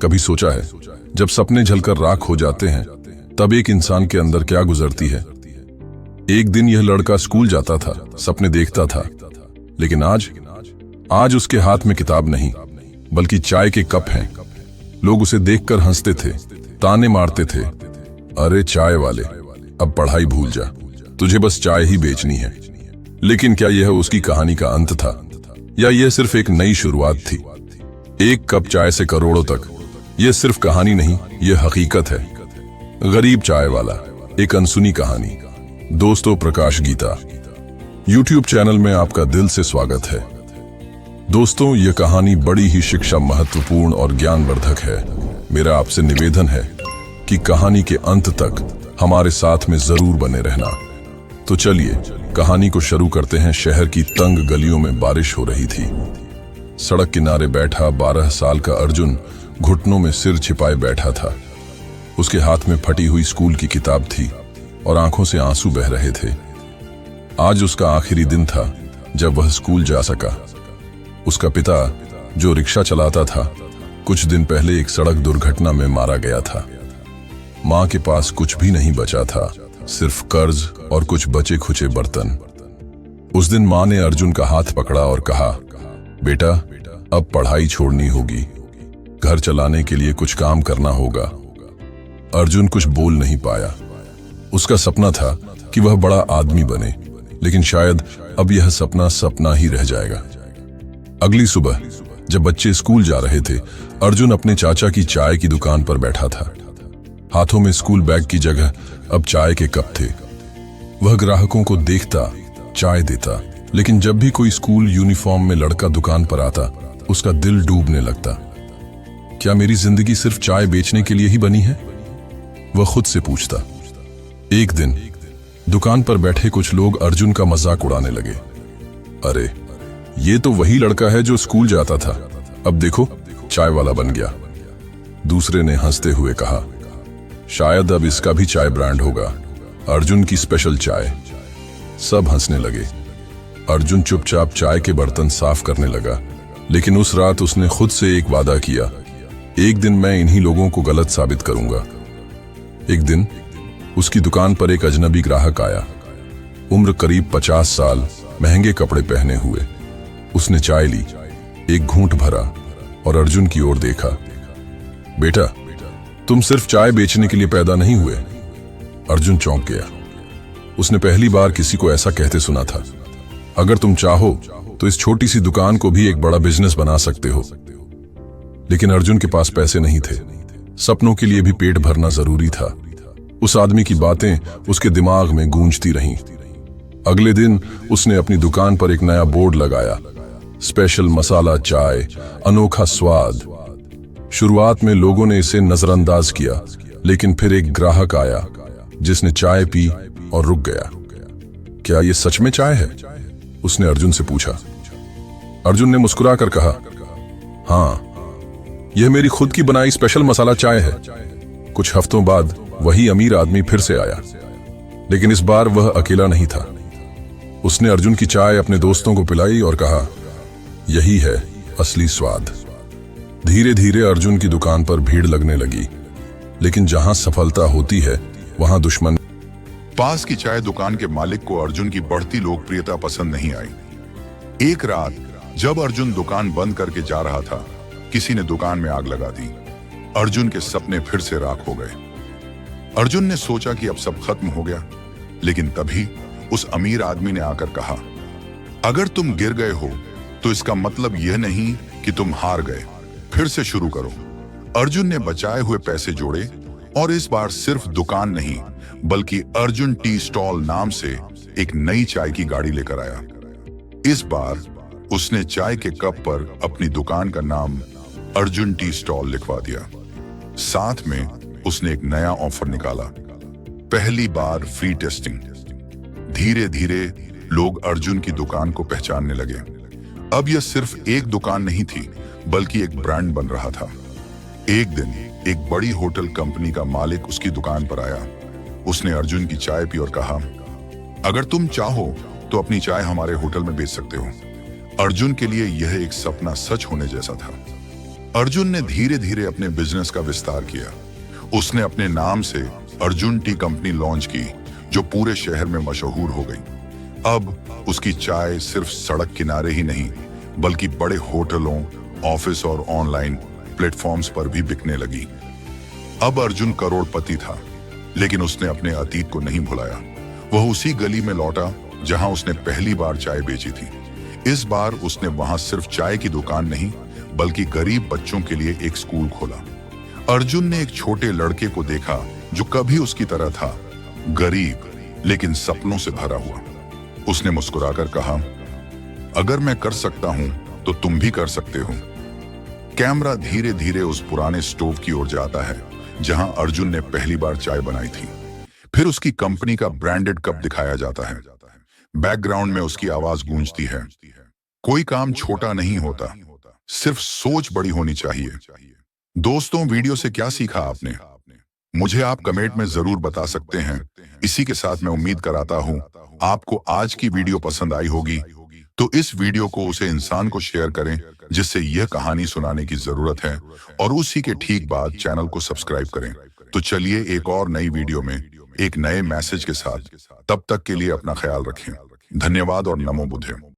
कभी सोचा है जब सपने जलकर राख हो जाते हैं तब एक इंसान के अंदर क्या गुजरती है। एक दिन यह लड़का स्कूल जाता था, सपने देखता था, लेकिन आज उसके हाथ में किताब नहीं बल्कि चाय के कप हैं। लोग उसे देखकर हंसते थे, ताने मारते थे, अरे चाय वाले, अब पढ़ाई भूल जा, तुझे बस चाय ही बेचनी है। लेकिन क्या यह उसकी कहानी का अंत था या यह सिर्फ एक नई शुरुआत थी? एक कप चाय से करोड़ों तक, यह सिर्फ कहानी नहीं, यह हकीकत है। गरीब चाय वाला, एक अनसुनी कहानी। दोस्तों, प्रकाश गीता YouTube चैनल में आपका दिल से स्वागत है। दोस्तों, यह कहानी बड़ी ही शिक्षा महत्वपूर्ण और ज्ञानवर्धक है। मेरा आपसे निवेदन है कि कहानी के अंत तक हमारे साथ में जरूर बने रहना। तो चलिए कहानी को शुरू करते हैं। शहर की तंग गलियों में बारिश हो रही थी। सड़क किनारे बैठा 12 साल का अर्जुन घुटनों में सिर छिपाए बैठा था। उसके हाथ में फटी हुई स्कूल की किताब थी और आंखों से आंसू बह रहे थे। आज उसका आखिरी दिन था जब वह स्कूल जा सका। उसका पिता, जो रिक्शा चलाता था, कुछ दिन पहले एक सड़क दुर्घटना में मारा गया था। मां के पास कुछ भी नहीं बचा था, सिर्फ कर्ज और कुछ बचे खुचे बर्तन। उस दिन मां ने अर्जुन का हाथ पकड़ा और कहा, बेटा, अब पढ़ाई छोड़नी होगी, घर चलाने के लिए कुछ काम करना होगा। अर्जुन कुछ बोल नहीं पाया। उसका सपना था कि वह बड़ा आदमी बने, लेकिन शायद अब यह सपना ही रह जाएगा। अगली सुबह जब बच्चे स्कूल जा रहे थे, अर्जुन अपने चाचा की चाय की दुकान पर बैठा था। हाथों में स्कूल बैग की जगह अब चाय के कप थे। वह ग्राहकों को देखता, चाय देता, लेकिन जब भी कोई स्कूल यूनिफॉर्म में लड़का दुकान पर आता, उसका दिल डूबने लगता। क्या मेरी जिंदगी सिर्फ चाय बेचने के लिए ही बनी है? वह खुद से पूछता। एक दिन दुकान पर बैठे कुछ लोग अर्जुन का मजाक उड़ाने लगे। अरे, ये तो वही लड़का है जो स्कूल जाता था, अब देखो चाय वाला बन गया। दूसरे ने हंसते हुए कहा, शायद अब इसका भी चाय ब्रांड होगा, अर्जुन की स्पेशल चाय। सब हंसने लगे। अर्जुन चुपचाप चाय के बर्तन साफ करने लगा, लेकिन उस रात उसने खुद से एक वादा किया, एक दिन मैं इन्हीं लोगों को गलत साबित करूंगा। एक दिन उसकी दुकान पर एक अजनबी ग्राहक आया। उम्र करीब 50 साल, महंगे कपड़े पहने हुए। उसने चाय ली, एक घूंट भरा और अर्जुन की ओर देखा। बेटा, तुम सिर्फ चाय बेचने के लिए पैदा नहीं हुए। अर्जुन चौंक गया। उसने पहली बार किसी को ऐसा कहते सुना था, अगर तुम चाहो तो इस छोटी सी दुकान को भी एक बड़ा बिजनेस बना सकते हो। लेकिन अर्जुन के पास पैसे नहीं थे। सपनों के लिए भी पेट भरना जरूरी था। उस आदमी की बातें उसके दिमाग में गूंजती रहीं। अगले दिन उसने अपनी दुकान पर एक नया बोर्ड लगाया, स्पेशल मसाला चाय, अनोखा स्वाद। शुरुआत में लोगों ने इसे नजरअंदाज किया, लेकिन फिर एक ग्राहक आया जिसने चाय पी और रुक गया। क्या यह सच में चाय है? उसने अर्जुन से पूछा। अर्जुन ने मुस्कुराकर कहा, हाँ, यह मेरी खुद की बनाई स्पेशल मसाला चाय है। कुछ हफ्तों बाद वही अमीर आदमी फिर से आया, लेकिन इस बार वह अकेला नहीं था। उसने अर्जुन की चाय अपने दोस्तों को पिलाई और कहा, यही है असली स्वाद। धीरे धीरे अर्जुन की दुकान पर भीड़ लगने लगी, लेकिन जहां सफलता होती है वहां दुश्मन। पास की चाय दुकान के मालिक को अर्जुन की बढ़ती लोकप्रियता पसंद नहीं आई। एक रात जब अर्जुन दुकान बंद करके जा रहा था, किसी ने दुकान में आग लगा दी। अर्जुन के सपने फिर से राख हो गए। अर्जुन ने सोचा कि अब सब खत्म हो गया, लेकिन तभी उस अमीर आदमी ने आकर कहा, अगर तुम गिर गए हो तो इसका मतलब यह नहीं कि तुम हार गए, फिर से शुरू करो। अर्जुन ने बचाए हुए पैसे जोड़े और इस बार सिर्फ दुकान नहीं बल्कि अर्जुन टी स्टॉल नाम से एक नई चाय की गाड़ी लेकर आया। इस बार उसने चाय के कप पर अपनी दुकान का नाम अर्जुन टी स्टॉल लिखवा दिया। साथ में उसने एक नया ऑफर निकाला, पहली बार फ्री टेस्टिंग। धीरे धीरे लोग अर्जुन की दुकान को पहचानने लगे। अब यह सिर्फ एक दुकान नहीं थी बल्कि एक ब्रांड बन रहा था। एक दिन एक बड़ी होटल कंपनी का मालिक उसकी दुकान पर आया। उसने अर्जुन की चाय पी और कहा, अगर तुम चाहो तो अपनी चाय हमारे होटल में बेच सकते हो। अर्जुन के लिए यह एक सपना सच होने जैसा था। अर्जुन ने धीरे धीरे अपने बिजनेस का विस्तार किया। उसने अपने नाम से अर्जुन टी कंपनी लॉन्च की, जो पूरे शहर में मशहूर हो गई। अब उसकी चाय सिर्फ सड़क किनारे ही नहीं, बल्कि बड़े होटलों, ऑफिस और ऑनलाइन प्लेटफॉर्म्स पर भी बिकने लगी। अब अर्जुन करोड़पति था, लेकिन उसने अपने अतीत को नहीं भुलाया। वह उसी गली में लौटा जहां उसने पहली बार चाय बेची थी। इस बार उसने वहां सिर्फ चाय की दुकान नहीं, बल्कि गरीब बच्चों के लिए एक स्कूल खोला। अर्जुन ने एक छोटे लड़के को देखा जो कभी उसकी तरह था, गरीब लेकिन सपनों से भरा हुआ। उसने मुस्कुराकर कहा, अगर मैं कर सकता हूं तो तुम भी कर सकते हो। कैमरा धीरे धीरे उस पुराने स्टोव की ओर जाता है जहां अर्जुन ने पहली बार चाय बनाई थी। फिर उसकी कंपनी का ब्रांडेड कप दिखाया जाता है। बैकग्राउंड में उसकी आवाज गूंजती है, कोई काम छोटा नहीं होता, सिर्फ सोच बड़ी होनी चाहिए। दोस्तों, वीडियो से क्या सीखा आपने? मुझे आप कमेंट में जरूर बता सकते हैं। इसी के साथ मैं उम्मीद कराता हूं आपको आज की वीडियो पसंद आई होगी। तो इस वीडियो को उसे इंसान को शेयर करें जिससे यह कहानी सुनाने की जरूरत है, और उसी के ठीक बाद चैनल को सब्सक्राइब करें। तो चलिए एक और नई वीडियो में एक नए मैसेज के साथ, तब तक के लिए अपना ख्याल रखें। धन्यवाद और नमो बुद्धे।